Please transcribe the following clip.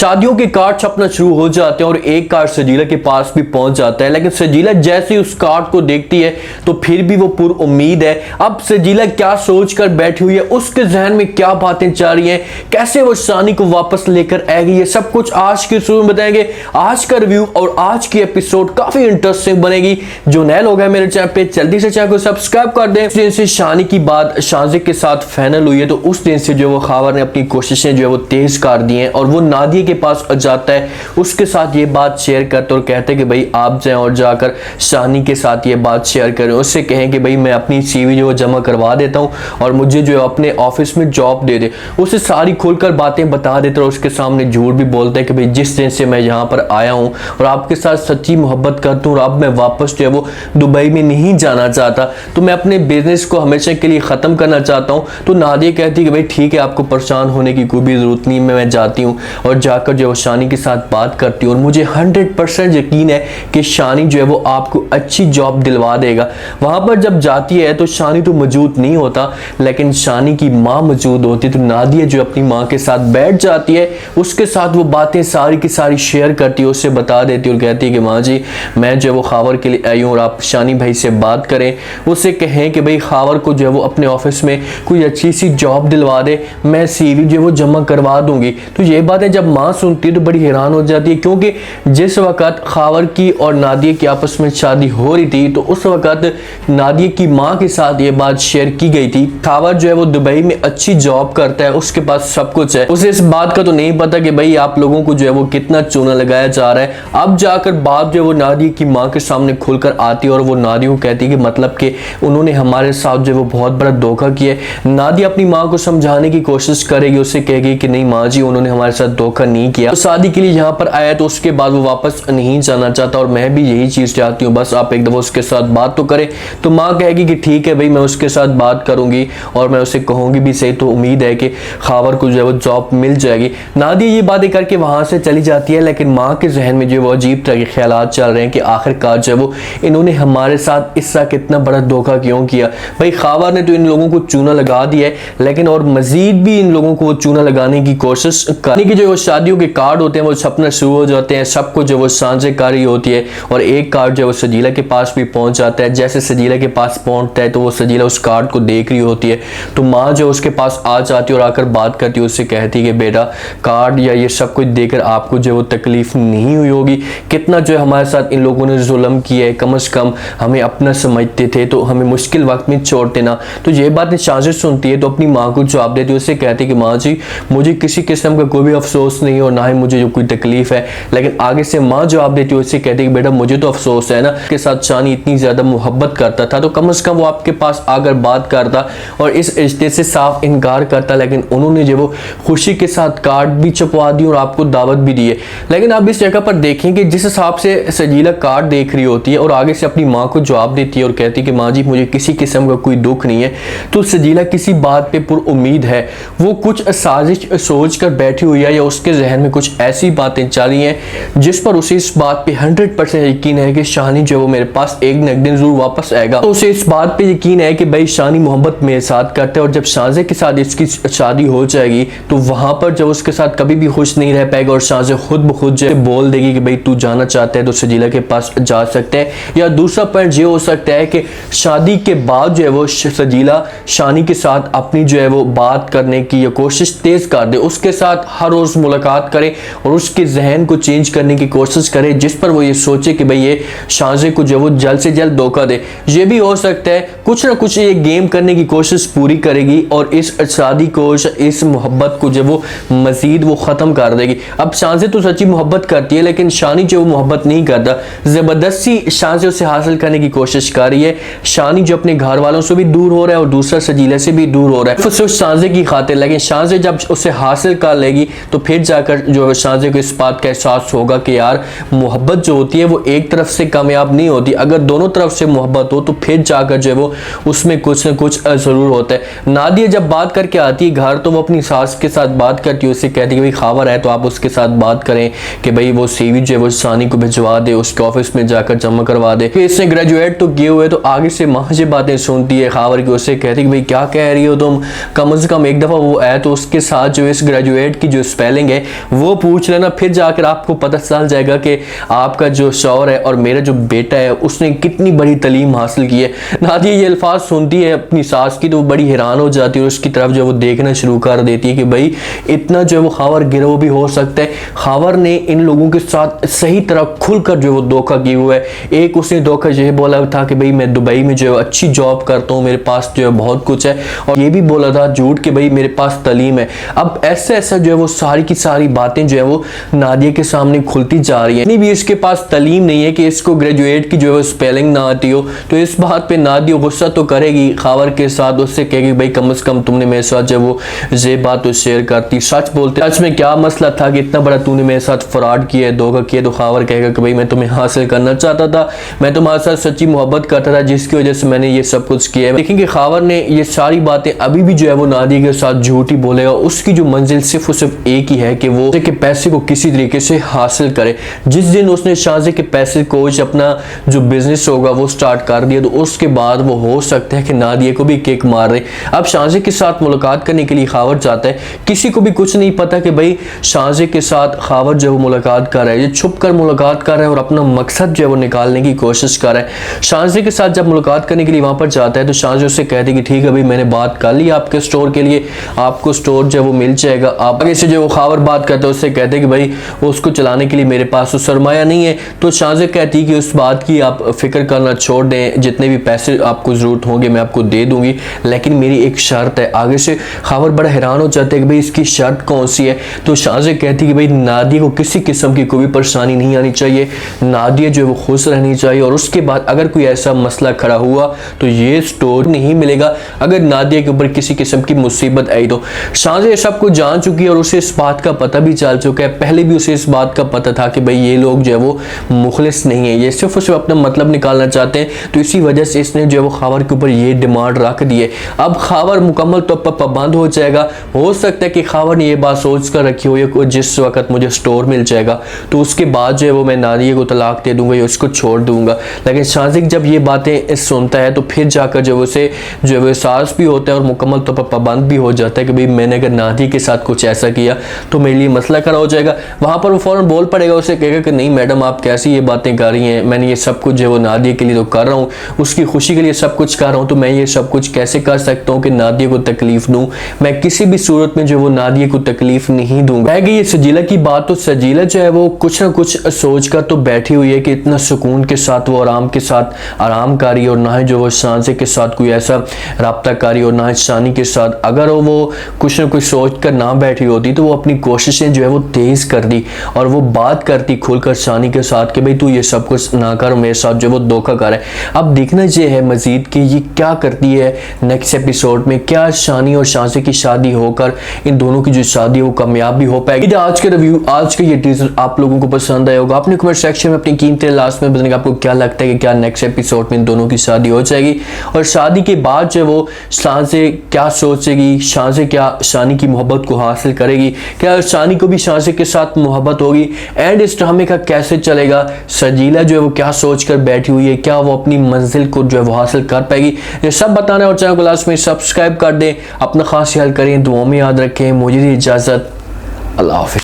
शादियों के कार्ड छपना शुरू हो जाते हैं और एक कार्ड सजीला के पास भी पहुंच जाता है, लेकिन सजीला जैसे ही उस कार्ड को देखती है तो फिर भी वो पुर उम्मीद है। अब सजीला क्या सोच कर बैठी हुई है, उसके जहन में क्या बातें चल रही हैं, कैसे वो शानी को वापस लेकर आएगी, ये सब कुछ आज के शुरू में बताएंगे। आज का रिव्यू और आज की एपिसोड काफी इंटरेस्टिंग बनेगी। जो नए लोग हैं मेरे चैनल पे, जल्दी से चैनल को सब्सक्राइब कर दें। उस दिन से शानी की बात शाहजे के साथ फाइनल हुई है, तो उस दिन से जो वो खावर ने अपनी कोशिशें जो है वो तेज कर दी हैं और वो नादिया के पास जाता है, उसके साथ ये बात शेयर करते और कहते हैं कि भाई आप जाएं और जाकर शानी के साथ ये बात शेयर करें, उससे कहें कि भाई मैं अपनी सीवी जो जमा करवा देता हूं और मुझे जो है अपने ऑफिस में जॉब दे दे। उसे सारी खुलकर बातें बता देते और उसके सामने झूठ भी बोलते हैं कि भाई जिस दिन से मैं यहाँ पर आया हूँ और आपके साथ सच्ची मोहब्बत करता हूँ और अब मैं वापस जो है वो दुबई में नहीं जाना चाहता, तो मैं अपने बिजनेस को हमेशा के लिए ख़त्म करना चाहता हूँ। तो नादिया कहती है कि भाई ठीक है, आपको परेशान होने की कोई भी ज़रूरत नहीं, मैं जाती हूँ। और जाकर जो शानी के साथ बात करती हूँ और मुझे 100% यकीन है कि शानी जो है वो आपको अच्छी जॉब दिलवा देगा। वहां पर जब जाती है तो शानी तो मौजूद नहीं होता, लेकिन शानी की माँ मौजूद होती है। तो नादिया जो अपनी माँ के साथ बैठ जाती है, उसके साथ वो बातें सारी की सारी शेयर करती है, उससे बता देती है और कहती है कि माँ जी मैं जो है वो खावर के लिए आई हूँ और आप शानी भाई से बात करें, उससे कहें कि भाई खावर को जो है वो अपने ऑफिस में कोई अच्छी सी जॉब दिलवा दे, मैं सीवी जो है वो जमा करवा दूंगी। तो ये बातें जब माँ सुनती है तो बड़ी हैरान हो जाती है, क्योंकि जिस वक्त खावर की और नादिया की आपस में शादी हो रही थी तो उस वक्त नादिया की माँ के साथ ये बात शेयर की गई थी। खावर जो है वो दुबई में अच्छी जॉब करता है, उसके पास सब कुछ है, उसे इस बात का तो नहीं पता कि भाई आप लोगों को जो है वो कितना चूना लगाया जा रहा है। अब जाकर बात जो है वो नादिया की माँ के सामने खुलकर आती है और वो नादिया को कहती है कि मतलब कि उन्होंने हमारे साथ जो है वो बहुत बड़ा धोखा किया है। नादिया अपनी माँ को समझाने की कोशिश करेगी, उससे कहेगी कि नहीं माँ जी उन्होंने हमारे साथ धोखा नहीं किया, तो शादी के लिए यहाँ पर आया तो उसके बाद वो वापस नहीं जाना चाहता और मैं भी यही चीज चाहती हूँ, बस आप एक दफा उसके साथ बात तो करें। तो माँ कहेगी कि ठीक है भाई मैं उसके साथ बात करूंगी और मैं उसे कहूंगी भी सही, तो उम्मीद है कि खावर को जो है वो जॉब मिल जाएगी। नादिया ये बातें करके वहां से चली जाती है, लेकिन माँ के जहन में जो वो अजीब तरह के ख्यालात चल रहे हैं कि आखिरकार जो है वो इन्होंने हमारे साथ इसका कितना बड़ा धोखा क्यों किया। भाई खावर ने तो इन लोगों को चूना लगा दिया है, लेकिन और मजीद भी इन लोगों को वो चूना लगाने की कोशिश करने की जो शादियों के कार्ड होते हैं वो छपना शुरू हो जाते हैं, सबको जो वो साझेकारी होती है और एक कार्ड जो वो सजीला के पास भी पहुंच जाता है। जैसे सजीला के पास पहुंचता है तो वो सजीला उस कार्ड को देख रही होती है, तो माँ जो उसके पास आ जाती है और आकर बात करती है, उससे कहती है कि बेटा कार्ड या ये सब कुछ देखकर आपको जो वो तकलीफ नहीं हुई होगी, कितना जो है हमारे साथ इन लोगों ने जुल्म किया है, कम से कम हमें अपना समझते थे तो हमें मुश्किल वक्त में छोड़ते ना। तो ये बातें शाहजे सुनती है तो अपनी माँ को जवाब देती है, उससे कहती है कि माँ जी मुझे किसी किस्म का कोई भी अफसोस नहीं और ना ही मुझे जो कोई तकलीफ है। लेकिन आगे से माँ जवाब देती है, उससे कहती है कि बेटा मुझे तो अफसोस है ना के साथ शानी इतनी ज्यादा मोहब्बत करता था, तो कम से कम वो आपके पास आकर बात करता और इस रिश्ते से साफ इनकार करता, लेकिन उन्होंने जो वो खुशी के साथ कार्ड भी छपवा दी और आपको दावत भी दी है। लेकिन आप इस जगह पर देखें कि जिस हिसाब से सजीला कार्ड देख रही होती है और आगे से अपनी माँ को जवाब देती है और कहती है कि माँ जी मुझे किसी किस्म का कोई दुख नहीं है, तो सजीला किसी बात पे पुर उम्मीद है, वो कुछ साजिश सोच कर बैठी हुई है या उसके जहन में कुछ ऐसी बातें चल रही हैं जिस पर उसे इस बात पे 100% यकीन है कि शानी जो है वो मेरे पास एक न एक दिन जरूर वापस आएगा। तो उसे इस बात पे यकीन है कि भाई शानी मोहब्बत मेरे साथ करता है और जब शाहजे के साथ इसकी शादी हो जाएगी तो वहां पर जब उसके साथ कभी भी खुश नहीं रह पाएगा और शाहजे खुद ब खुद जो बोल देगी कि भाई तू जाना चाहता है तो सजीला के पास जा सकते हैं। या दूसरा पॉइंट ये हो सकता है कि शादी के बाद जो है वो सजीला शानी के साथ अपनी जो है वो बात करने की या कोशिश तेज कर दे, उसके साथ हर रोज मुलाकात करे और उसके जहन को चेंज करने की कोशिश करे, जिस पर वो ये सोचे कि भाई ये शाहजे को जो वो जल्द से जल्द धोखा दे। ये भी हो सकता है कुछ ना कुछ ये गेम करने की कोशिश पूरी करेगी और इस शादी को, इस मोहब्बत को जो वो मजीद वो खत्म कर देगी। अब शाहजे तो सच्ची मोहब्बत करती है, लेकिन शानी जो मोहब्बत नहीं करता, जबरदस्ती शाहजे उसे हासिल करने की कोशिश कर रही है। शानी जो अपने घर वालों से भी दूर हो रहा है और दूसरा सजीला से भी दूर हो रहा है सिर्फ शाहजे की खातिर, लेकिन शाहजे जब उसे हासिल कर लेगी तो फिर जाकर जो शाहजे को इस बात का एहसास होगा कि यार मोहब्बत जो होती है वो एक तरफ से कामयाब नहीं होती, अगर दोनों तरफ से मोहब्बत हो तो फिर जाकर जो है वो उसमें कुछ ना कुछ जरूर होता है। नादिया जब बात करके आती है घर तो वो अपनी सास के साथ बात करती है, उससे कहती है कि भाई खावर है तो आप उसके साथ बात करें कि भाई वो सीवी जो है वो शानी को भिजवा दे, उसके ऑफिस में जाकर जमा करवा दे। इसने ग्रेजुएट तो किए हुए, तो आगे से माँ से बातें सुनती है खावर की, उससे कहती है कि भाई क्या कह रही हो तुम, कम से कम एक दफा वो है तो उसके साथ जो इस ग्रेजुएट की जो स्पेलिंग है वो पूछ लेना, फिर जाकर आपको पता चल जाएगा कि आपका जो शौहर है और मेरा जो बेटा है उसने कितनी बड़ी तालीम हासिल की है। नादिया ये अल्फाज सुनती है अपनी सास की तो बड़ी हैरान हो जाती है और उसकी तरफ जो वो देखना शुरू कर देती है कि भाई इतना जो है वो खावर गिरोह भी हो सकता है। खावर ने इन लोगों के साथ सही तरह खुलकर जो वो धोखा किया हुआ है। एक उसने धोखा ये बोला था कि भाई मैं दुबई में जो है अच्छी जॉब करता हूँ, मेरे पास जो है बहुत कुछ है, और ये भी बोला था झूठ कि भाई मेरे पास तालीम है। अब ऐसा ऐसा जो है वो सारी की सारी बातें जो है वो नादिया के सामने खुलती जा रही है। इतनी भी इसके पास तालीम नहीं है कि इसको ग्रेजुएट की जो है वो स्पेलिंग ना आती हो, तो इस बात पे नादिया गुस्सा तो करेगी खावर के साथ, उससे कहेगी भाई कम से कम तुमने मेरे साथ जो वो ये बात तो शेयर करती, सच बोलते सच में क्या मसला था कि इतना बड़ा तूने मेरे साथ फ्रॉड किया है, धोखा किया। तो खावर कहेगा कि भाई मैं तुम्हें हासिल करना चाहता था, मैं तुम्हारे साथ सच्ची मोहब्बत करता था जिसकी वजह से मैंने ये सब कुछ किया है। देखेंगे खावर ने ये सारी बातें अभी भी जो है वो नादिया के साथ झूठी बोलेगा। उसकी जो मंजिल सिर्फ और सिर्फ एक ही है कि वो के पैसे को किसी तरीके से हासिल करे। जिस दिन उसने शाहजे के पैसे को अपना जो बिजनेस होगा वो स्टार्ट कर दिया तो उसके बाद वो हो सकता है कि नादिया को भी किक मार रहे। अब शाहजे के साथ मुलाकात करने के लिए खावर जाता है, किसी को भी कुछ नहीं पता कि भाई शाहजे के साथ खावर जो है वो मुलाकात कर रहा है, ये छुप कर मुलाकात कर रहा है और अपना मकसद जो है वो निकालने की कोशिश कर रहा है। शाहजे के साथ जब मुलाकात करने के लिए वहां पर जाता है तो शाहजे उससे कहती कि ठीक है भाई मैंने बात कर ली आपके स्टोर के लिए, आपको स्टोर जो है वो मिल जाएगा। आप आगे से जो वो खावर बात करते हैं उससे कहते हैं कि भाई उसको चलाने के लिए मेरे पास तो सरमाया नहीं है। तो शाहजे कहती कि उस बात की आप फिक्र करना छोड़ दें, जितने भी पैसे आपको जरूरत होंगे मैं आपको दे दूंगी, लेकिन मेरी एक शर्त है। आगे से खावर बड़ा हैरान हो जाते हैं कि भाई इसकी शर्त कौन सी है। तो शाहजे कहती कि भाई नादिया को किसी किस्म की कोई परेशानी नहीं आनी चाहिए, नादिया जो है वो खुश रहनी चाहिए, और उसके बाद अगर कोई ऐसा मसला खड़ा हुआ तो ये स्टोर नहीं मिलेगा अगर नादिया के ऊपर किसी किस्म की मुसीबत आई तो। शाहजे सब कुछ जान चुकी है और उसे इस बात का पता भी चल चुका है, पहले भी उसे इस बात का पता था कि भाई ये लोग जो है वो मुखलिस नहीं है, ये सिर्फ और सिर्फ अपना मतलब निकालना चाहते हैं। तो इसी वजह से इसने जो है वो खावर के ऊपर ये डिमांड रख दी है। अब खावर मुकम्मल तौर पर पाबंद हो जाएगा। हो सकता है कि खावर ने ये बात सोच कर रखी हो कि जिस वक्त मुझे स्टोर मिल जाएगा तो उसके बाद जो है वो मैं नादिया को तलाक दे दूंगा या उसको छोड़ दूंगा। लेकिन शाहजे जब ये बातें सुनता है तो फिर जाकर जो उसे जो है वो एहसास भी होता है और मुकम्मल तौर पर पाबंद भी हो जाता है कि भाई मैंने अगर नादिया के साथ कुछ ऐसा किया तो मेरे लिए मसला खड़ा हो जाएगा। वहां पर वो फौरन बोल पड़ेगा, उसे कहेगा कि नहीं मैडम आप कैसी ये बातें कर रही हैं, मैंने ये सब कुछ जो है वो नादिया के लिए तो कर रहा हूँ, उसकी खुशी के लिए सब कुछ कर रहा हूँ, तो मैं ये सब कुछ कैसे कर सकता हूँ कि नादिया को तकलीफ दूं। मैं किसी भी सूरत में जो वो नादिया को तकलीफ नहीं दूंगा। रह गई ये सजीला की बात, तो सजीला जो है वो कुछ ना कुछ सोच कर तो बैठी हुई है कि इतना सुकून के साथ वो आराम के साथ आराम कर रही है और ना ही जो वो शाहजे के साथ कोई ऐसा रब्ता कर रही और ना ही शानी के साथ। अगर वो कुछ ना कुछ सोच कर ना बैठी होती तो वो अपनी कोशिशें जो है वो तेज कर दी और वो बात करती खुलकर शानी के साथ कि भाई तू ये सब कुछ ना कर, मेरे साथ जो वो धोखा कर है। अब देखना ये है मजीद कि ये क्या करती है नेक्स्ट एपिसोड में, क्या शानी और शाहजे की शादी होकर इन दोनों की जो शादी है वो कामयाब भी हो पाएगी। आज के रिव्यू, आज का ये टीजर आप लोगों को पसंद आया होगा। आपने कमेंट सेक्शन में अपनी कीमतें लास्ट में बताने, आपको क्या लगता है कि क्या नेक्स्ट एपिसोड में इन दोनों की शादी हो जाएगी और शादी के बाद जो वो शाहजे क्या सोचेगी, शाहजे क्या शानी की मोहब्बत को हासिल करेगी, क्या शानी को भी शाहजे के साथ मोहब्बत होगी, एंड इस ड्रामे का कैसे चलेगा, सजीला जो है वो क्या सोच कर बैठी हुई है, क्या वो अपनी मंजिल को जो है वो हासिल कर पाएगी, ये सब बताना है। और चैनल को लास्ट में सब्सक्राइब कर दें, अपना खास ख्याल करें, दुआओं में याद रखें। मुझे इजाजत, अल्लाह हाफिज़।